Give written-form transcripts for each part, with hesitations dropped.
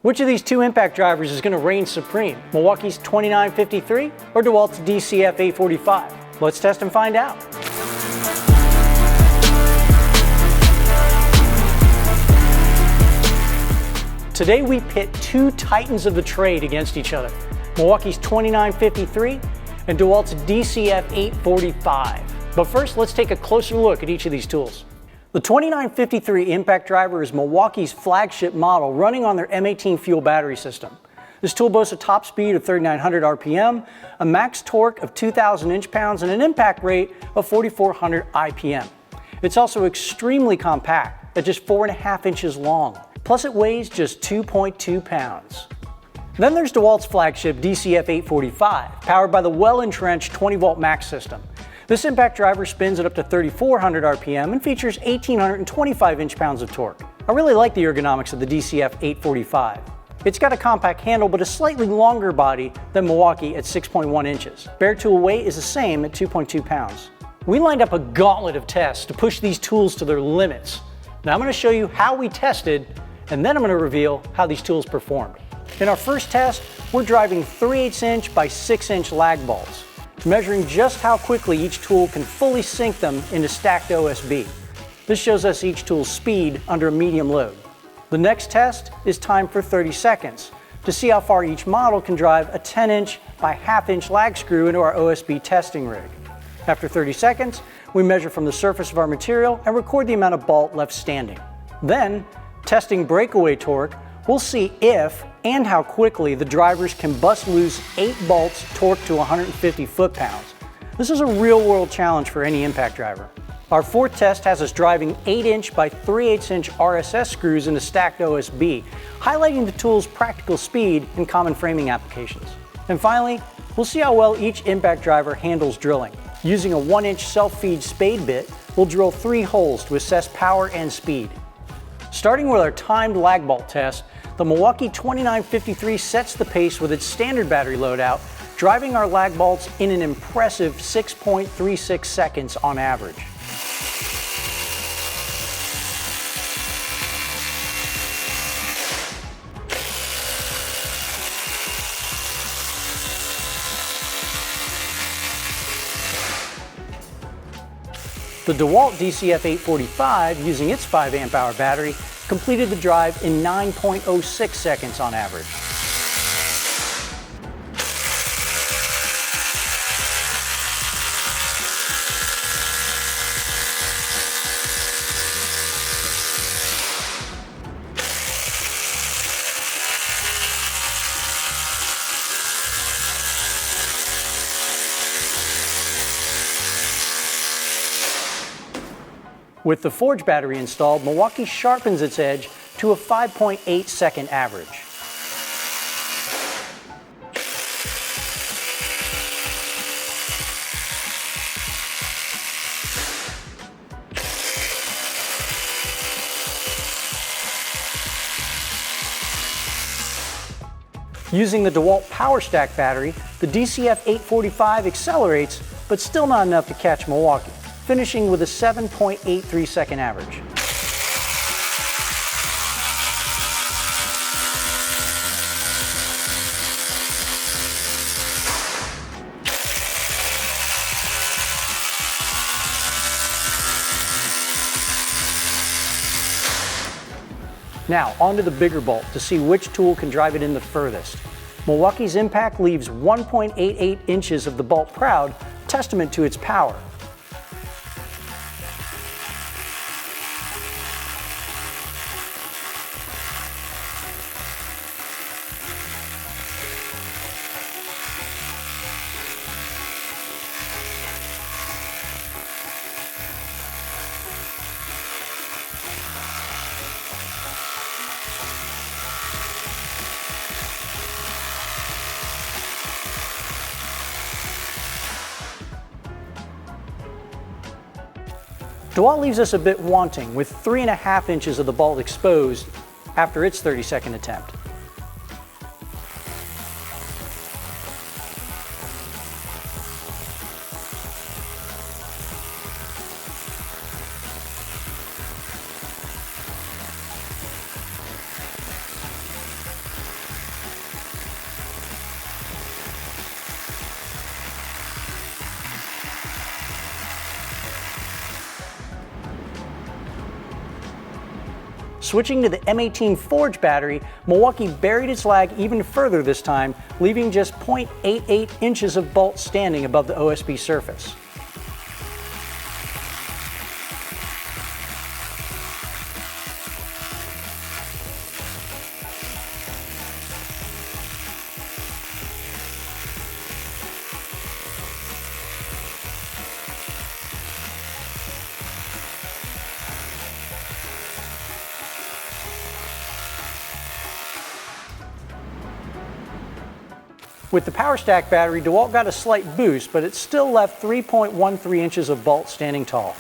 Which of these two impact drivers is going to reign supreme? Milwaukee's 2953 or DeWalt's DCF845? Let's test and find out. Today we pit two titans of the trade against each other, Milwaukee's 2953 and DeWalt's DCF845. But first, let's take a closer look at each of these tools. The 2953 impact driver is Milwaukee's flagship model running on their M18 Fuel battery system. This tool boasts a top speed of 3,900 RPM, a max torque of 2,000 inch-pounds, and an impact rate of 4,400 IPM. It's also extremely compact at just 4.5 inches long. Plus it weighs just 2.2 pounds. Then there's DeWalt's flagship DCF845, powered by the well-entrenched 20-volt Max system. This impact driver spins at up to 3,400 RPM and features 1,825 inch-pounds of torque. I really like the ergonomics of the DCF845. It's got a compact handle but a slightly longer body than Milwaukee at 6.1 inches. Bare tool weight is the same at 2.2 pounds. We lined up a gauntlet of tests to push these tools to their limits. Now I'm going to show you how we tested, and then I'm going to reveal how these tools performed. In our first test, we're driving 3/8 inch by 6 inch lag bolts, measuring just how quickly each tool can fully sink them into stacked OSB. This shows us each tool's speed under a medium load. The next test is timed for 30 seconds to see how far each model can drive a 10 inch by 1/2 inch lag screw into our OSB testing rig. After 30 seconds, we measure from the surface of our material and record the amount of bolt left standing. Then, testing breakaway torque, we'll see if and how quickly the drivers can bust loose 8 bolts torqued to 150 foot-pounds. This is a real-world challenge for any impact driver. Our fourth test has us driving 8 inch by 3/8 inch RSS screws into stacked OSB, highlighting the tool's practical speed in common framing applications. And finally, we'll see how well each impact driver handles drilling. Using a 1 inch self-feed spade bit, we'll drill 3 holes to assess power and speed. Starting with our timed lag bolt test, the Milwaukee 2953 sets the pace with its standard battery loadout, driving our lag bolts in an impressive 6.36 seconds on average. The DeWalt DCF845, using its 5 amp hour battery, completed the drive in 9.06 seconds on average. With the Forge battery installed, Milwaukee sharpens its edge to a 5.8 second average. Using the DeWalt Powerstack battery, the DCF845 accelerates, but still not enough to catch Milwaukee, finishing with a 7.83 second average. Now, onto the bigger bolt to see which tool can drive it in the furthest. Milwaukee's impact leaves 1.88 inches of the bolt proud, testament to its power. DeWalt leaves us a bit wanting, with 3.5 inches of the bolt exposed after its 30-second attempt. Switching to the M18 Forge battery, Milwaukee buried its lag even further this time, leaving just 0.88 inches of bolt standing above the OSB surface. With the Powerstack battery, DeWalt got a slight boost, but it still left 3.13 inches of bolt standing tall.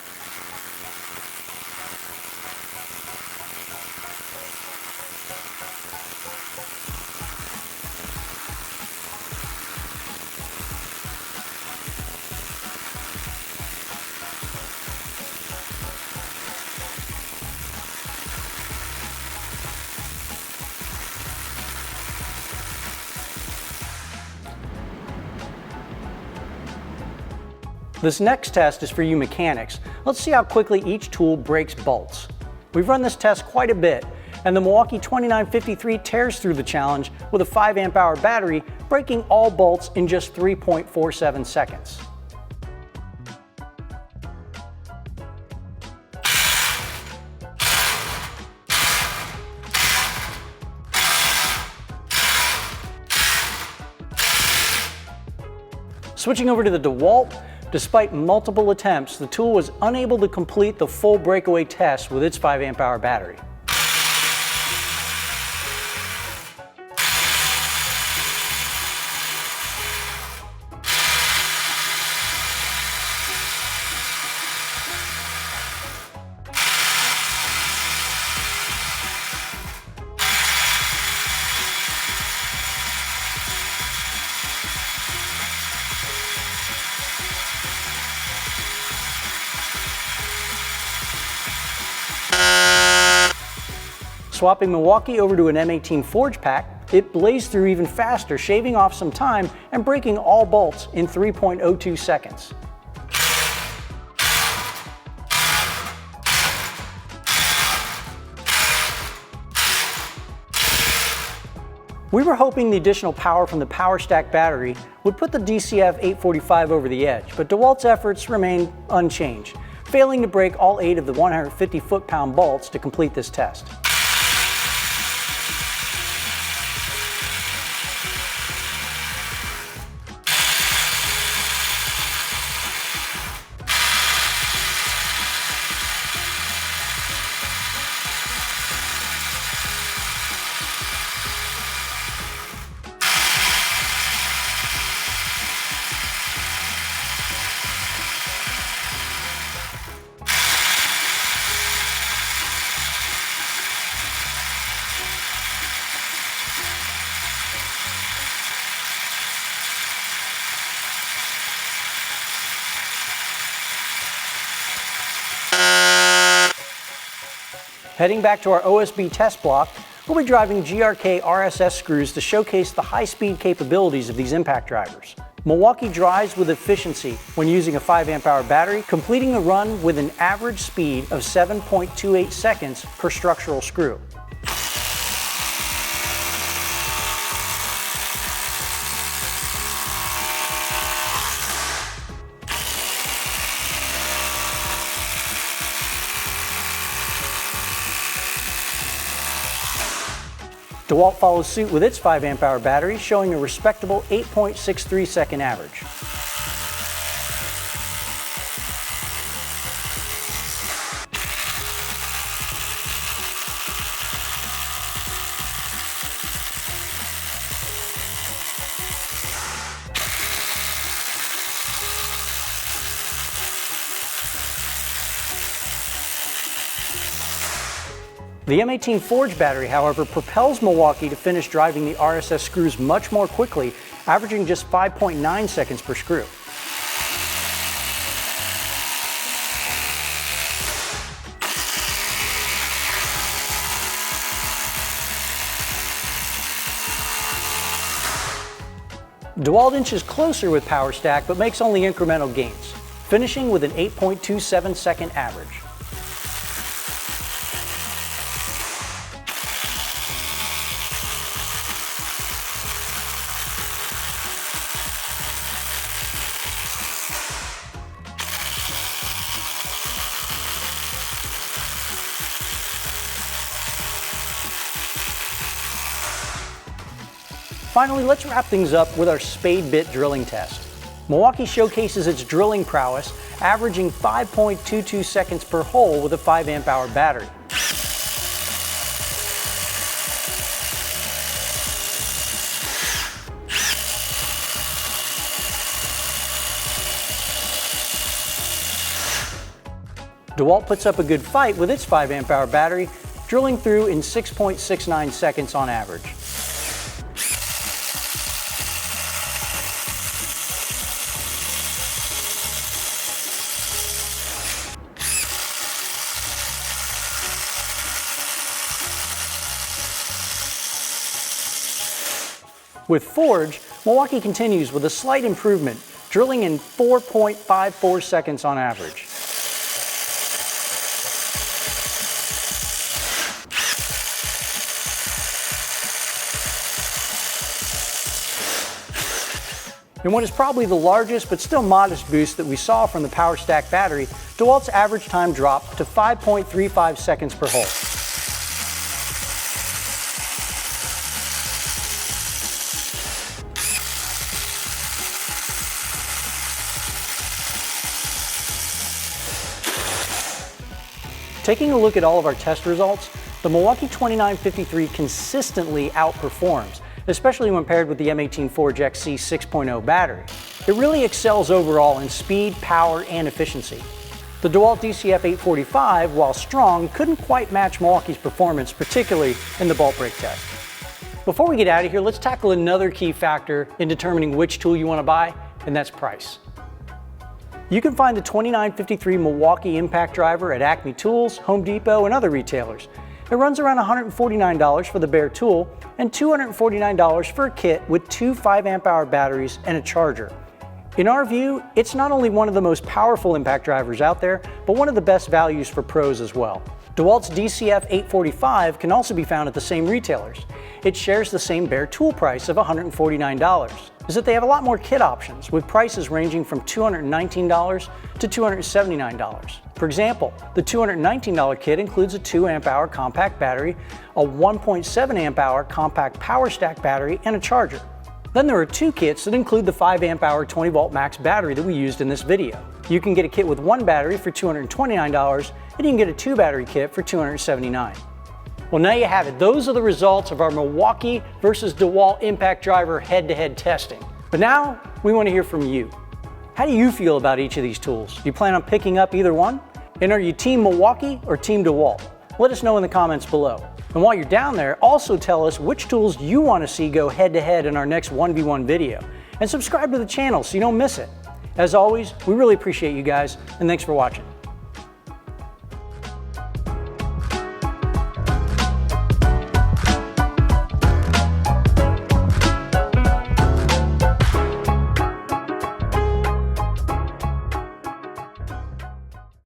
This next test is for you mechanics. Let's see how quickly each tool breaks bolts. We've run this test quite a bit, and the Milwaukee 2953 tears through the challenge with a 5 amp hour battery, breaking all bolts in just 3.47 seconds. Switching over to the DeWalt, despite multiple attempts, the tool was unable to complete the full breakaway test with its 5 amp hour battery. Swapping Milwaukee over to an M18 Forge pack, it blazed through even faster, shaving off some time and breaking all bolts in 3.02 seconds. We were hoping the additional power from the Powerstack battery would put the DCF845 over the edge, but DeWalt's efforts remained unchanged, failing to break all 8 of the 150 foot-pound bolts to complete this test. Heading back to our OSB test block, we'll be driving GRK RSS screws to showcase the high-speed capabilities of these impact drivers. Milwaukee drives with efficiency when using a 5 amp hour battery, completing the run with an average speed of 7.28 seconds per structural screw. DeWalt follows suit with its 5 amp hour battery, showing a respectable 8.63 second average. The M18 Forge battery, however, propels Milwaukee to finish driving the RSS screws much more quickly, averaging just 5.9 seconds per screw. DeWalt inches closer with Powerstack, but makes only incremental gains, finishing with an 8.27 second average. Finally, let's wrap things up with our spade bit drilling test. Milwaukee showcases its drilling prowess, averaging 5.22 seconds per hole with a 5 amp hour battery. DeWalt puts up a good fight with its 5 amp hour battery, drilling through in 6.69 seconds on average. With Forge, Milwaukee continues with a slight improvement, drilling in 4.54 seconds on average. In what is probably the largest but still modest boost that we saw from the Powerstack battery, DeWalt's average time dropped to 5.35 seconds per hole. Taking a look at all of our test results, the Milwaukee 2953 consistently outperforms, especially when paired with the M18 Forge XC 6.0 battery. It really excels overall in speed, power, and efficiency. The DeWalt DCF845, while strong, couldn't quite match Milwaukee's performance, particularly in the bolt break test. Before we get out of here, let's tackle another key factor in determining which tool you want to buy, and that's price. You can find the 2953 Milwaukee Impact Driver at Acme Tools, Home Depot, and other retailers. It runs around $149 for the bare tool and $249 for a kit with 2 5 amp hour batteries and a charger. In our view, it's not only one of the most powerful impact drivers out there, but one of the best values for pros as well. DeWalt's DCF845 can also be found at the same retailers. It shares the same bare tool price of $149. Is that they have a lot more kit options, with prices ranging from $219 to $279. For example, the $219 kit includes a 2 amp hour compact battery, a 1.7 amp hour compact Powerstack battery, and a charger. Then there are 2 kits that include the 5 amp hour 20 volt max battery that we used in this video. You can get a kit with 1 battery for $229, and you can get a 2 battery kit for $279. Well, now you have it. Those are the results of our Milwaukee versus DeWalt Impact Driver head-to-head testing. But now we want to hear from you. How do you feel about each of these tools? Do you plan on picking up either one? And are you Team Milwaukee or Team DeWalt? Let us know in the comments below. And while you're down there, also tell us which tools you want to see go head-to-head in our next 1v1 video. And subscribe to the channel so you don't miss it. As always, we really appreciate you guys, and thanks for watching.